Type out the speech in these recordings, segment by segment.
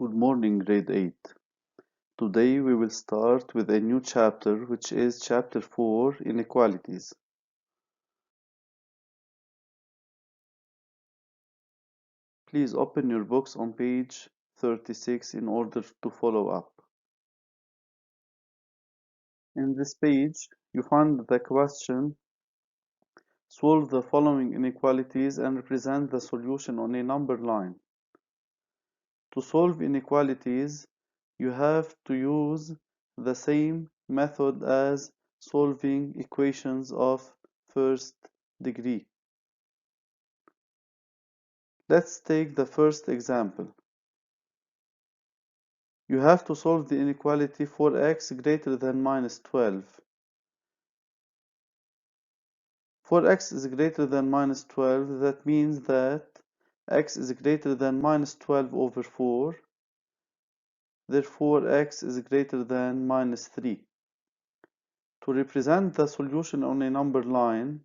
Good morning, grade 8. Today we will start with a new chapter, which is chapter 4, inequalities. Please open your books on page 36 in order to follow up. In this page, you find the question, solve the following inequalities and represent the solution on a number line. To solve inequalities, you have to use the same method as solving equations of first degree. Let's take the first example. You have to solve the inequality for x greater than minus 12. For x is greater than minus 12, that means that x is greater than minus 12 over 4. Therefore, x is greater than minus 3. To represent the solution on a number line,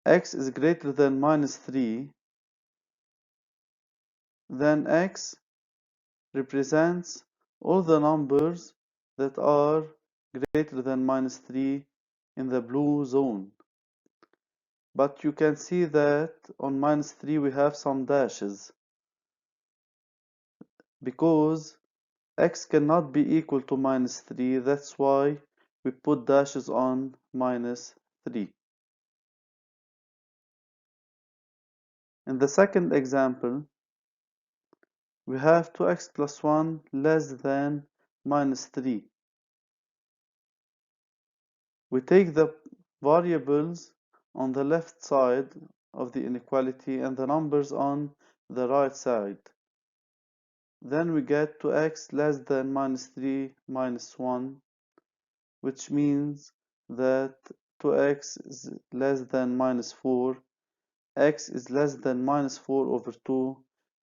x is greater than minus 3, then x represents all the numbers that are greater than minus 3 in the blue zone. But you can see that on minus 3 we have some dashes because x cannot be equal to minus 3. That's why we put dashes on minus 3. In the second example, we have 2x plus 1 less than minus 3. We take the variables on the left side of the inequality and the numbers on the right side. Then we get 2x less than minus 3 minus 1, which means that 2x is less than minus 4. X is less than minus 4 over 2.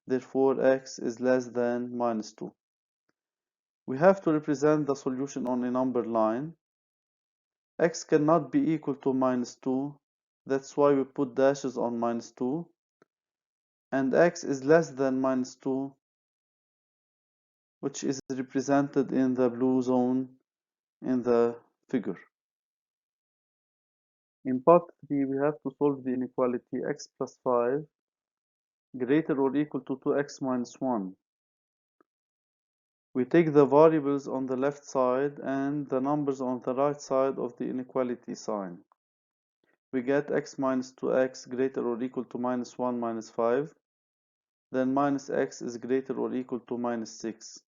Therefore, x is less than minus 2. We have to represent the solution on a number line. X cannot be equal to minus 2. That's why we put dashes on minus 2. And x is less than minus 2, which is represented in the blue zone in the figure. In part 3, we have to solve the inequality x plus 5 greater or equal to 2x minus 1. We take the variables on the left side and the numbers on the right side of the inequality sign. We get x minus 2x greater or equal to minus 1 minus 5. Then minus x is greater or equal to minus 6.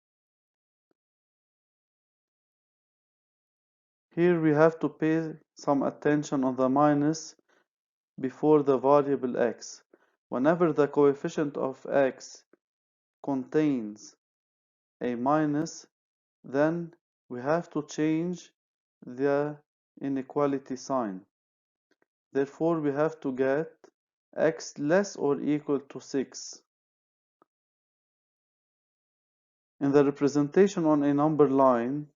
Here we have to pay some attention on the minus before the variable x. Whenever the coefficient of x contains a minus, then we have to change the inequality sign. Therefore, we have to get x less or equal to 6. In the representation on a number line,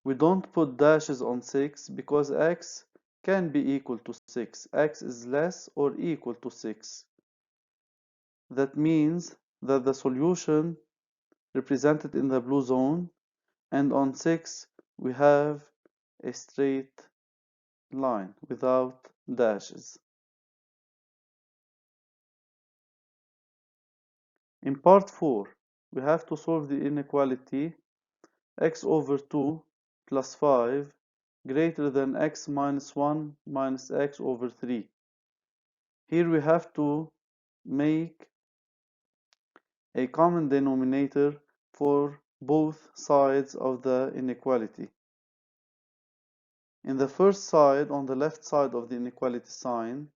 we don't put dashes on 6 because x can be equal to 6. X is less or equal to 6. That means that the solution represented in the blue zone, and on 6 we have a straight line without dashes. In part 4, we have to solve the inequality x over 2 plus 5 greater than x minus 1 minus x over 3. Here we have to make a common denominator for both sides of the inequality. In the first side, on the left side of the inequality sign,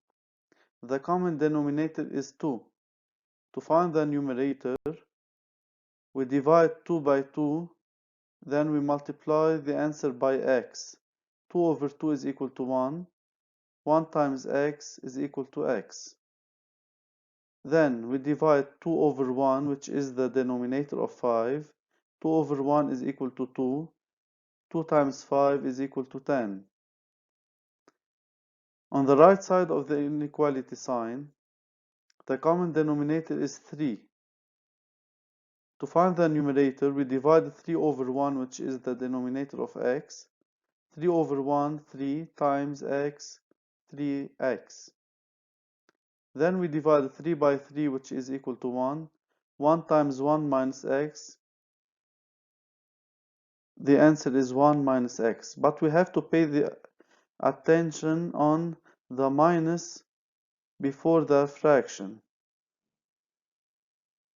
the common denominator is 2. To find the numerator, we divide 2 by 2, then we multiply the answer by x. 2 over 2 is equal to 1. 1 times x is equal to x. Then we divide 2 over 1, which is the denominator of 5. 2 over 1 is equal to 2. 2 times 5 is equal to 10. On the right side of the inequality sign, the common denominator is 3. To find the numerator, we divide 3 over 1, which is the denominator of x. 3 over 1, 3 times x, 3x. Then we divide 3 by 3, which is equal to 1. 1 times 1 minus x. The answer is 1 minus x. But we have to pay the attention on the minus before the fraction.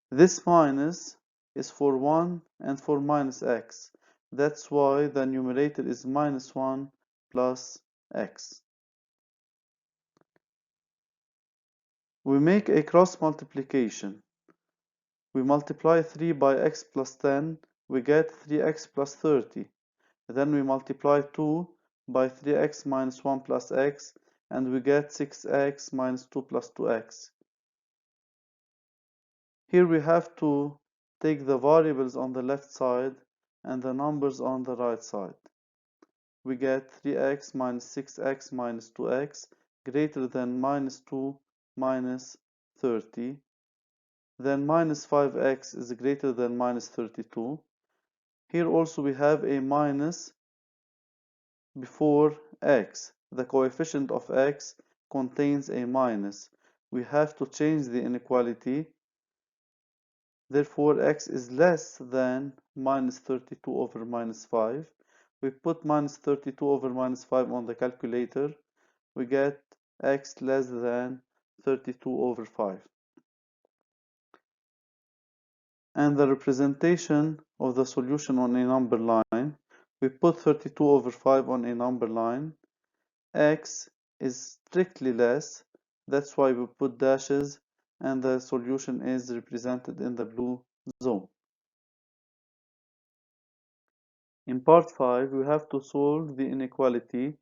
This minus is for 1 and for minus x. That's why the numerator is minus 1 plus x. We make a cross multiplication. We multiply 3 by x plus 10, we get 3x plus 30. Then we multiply 2 by 3x minus 1 plus x, and we get 6x minus 2 plus 2x. Here we have to take the variables on the left side and the numbers on the right side. We get 3x minus 6x minus 2x greater than minus 2 minus 30. Then minus 5x is greater than minus 32. Here also we have a minus before x. The coefficient of x contains a minus. We have to change the inequality. Therefore, x is less than minus 32 over minus 5. We put minus 32 over minus 5 on the calculator. We get x less than 32 over 5. And the representation of the solution on a number line, we put 32 over 5 on a number line. X is strictly less, that's why we put dashes, and the solution is represented in the blue zone. In part 5, we have to solve the inequality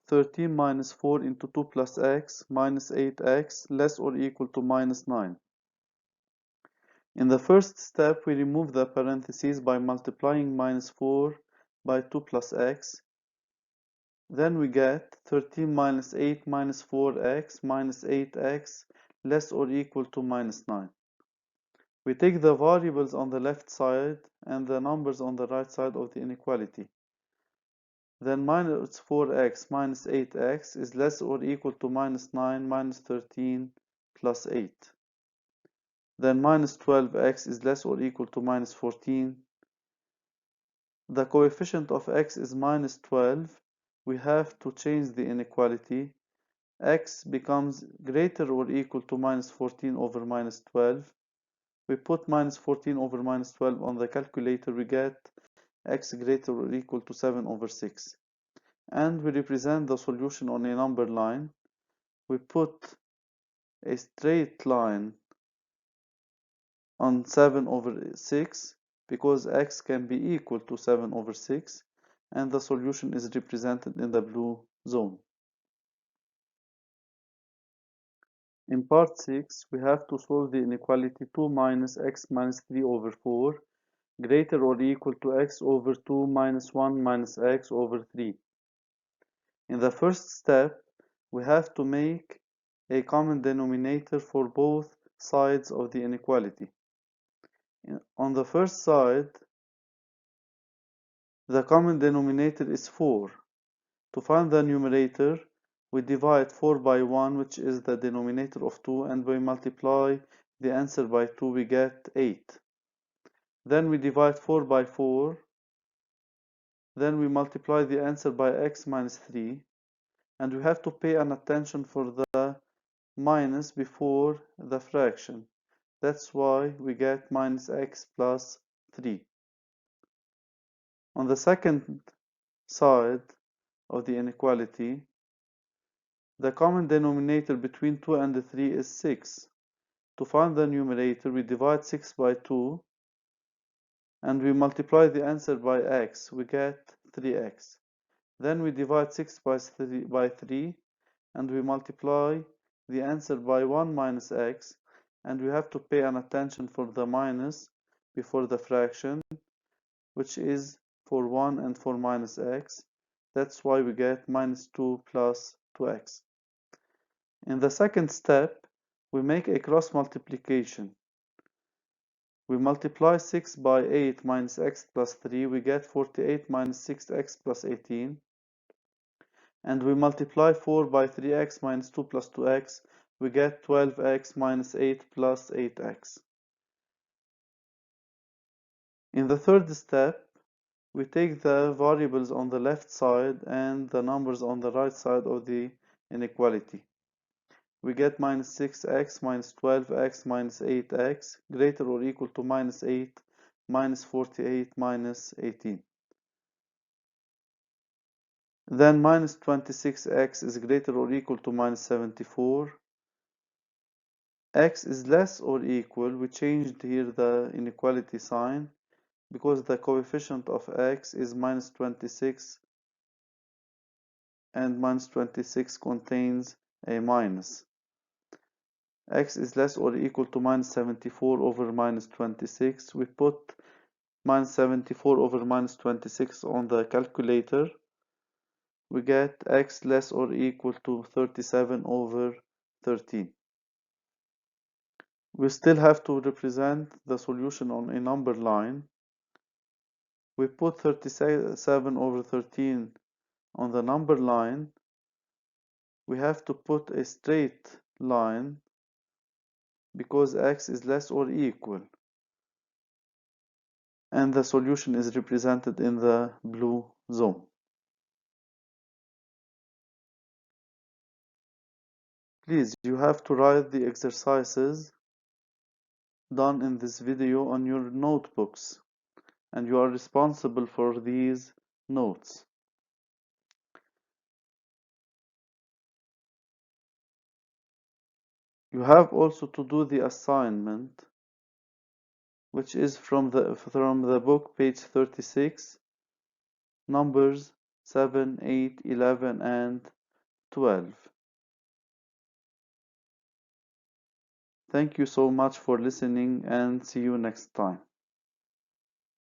13 minus 4 into 2 plus x minus 8x less or equal to minus 9. In the first step, we remove the parentheses by multiplying minus 4 by 2 plus x. Then we get 13 minus 8 minus 4x minus 8x less or equal to minus 9. We take the variables on the left side and the numbers on the right side of the inequality. Then minus 4x minus 8x is less or equal to minus 9 minus 13 plus 8. Then minus 12x is less or equal to minus 14. The coefficient of x is minus 12. We have to change the inequality. X becomes greater or equal to minus 14 over minus 12. We put minus 14 over minus 12 on the calculator. We get x greater or equal to 7 over 6. And we represent the solution on a number line. We put a straight line on 7 over 6 because x can be equal to 7 over 6, and the solution is represented in the blue zone. In part 6, we have to solve the inequality 2 minus x minus 3 over 4 greater or equal to x over 2 minus 1 minus x over 3. In the first step, we have to make a common denominator for both sides of the inequality. On the first side, the common denominator is 4. To find the numerator, we divide 4 by 1, which is the denominator of 2, and we multiply the answer by 2, we get 8. Then we divide 4 by 4. Then we multiply the answer by x minus 3. And we have to pay an attention for the minus before the fraction. That's why we get minus x plus 3. On the second side of the inequality, the common denominator between 2 and 3 is 6. To find the numerator, we divide 6 by 2 and we multiply the answer by x. We get 3x. Then we divide 6 by 3 and we multiply the answer by 1 minus x, and we have to pay an attention for the minus before the fraction, which is for 1 and for minus x. That's why we get minus 2 plus 2x. In the second step, we make a cross multiplication. We multiply 6 by 8 minus x plus 3, we get 48 minus 6x plus 18. And we multiply 4 by 3x minus 2 plus 2x, we get 12x minus 8 plus 8x. In the third step, we take the variables on the left side and the numbers on the right side of the inequality. We get minus 6x minus 12x minus 8x greater or equal to minus 8 minus 48 minus 18. Then minus 26x is greater or equal to minus 74. X is less or equal, we changed here the inequality sign because the coefficient of x is minus 26 and minus 26 contains a minus. X is less or equal to minus 74 over minus 26. We put minus 74 over minus 26 on the calculator. We get x less or equal to 37 over 13. We still have to represent the solution on a number line. We put 37 over 13 on the number line. We have to put a straight line because x is less or equal. And the solution is represented in the blue zone. Please, you have to write the exercises done in this video on your notebooks, and you are responsible for these notes. You have also to do the assignment, which is from the book, page 36, numbers 7, 8, 11, and 12. Thank you so much for listening, and see you next time.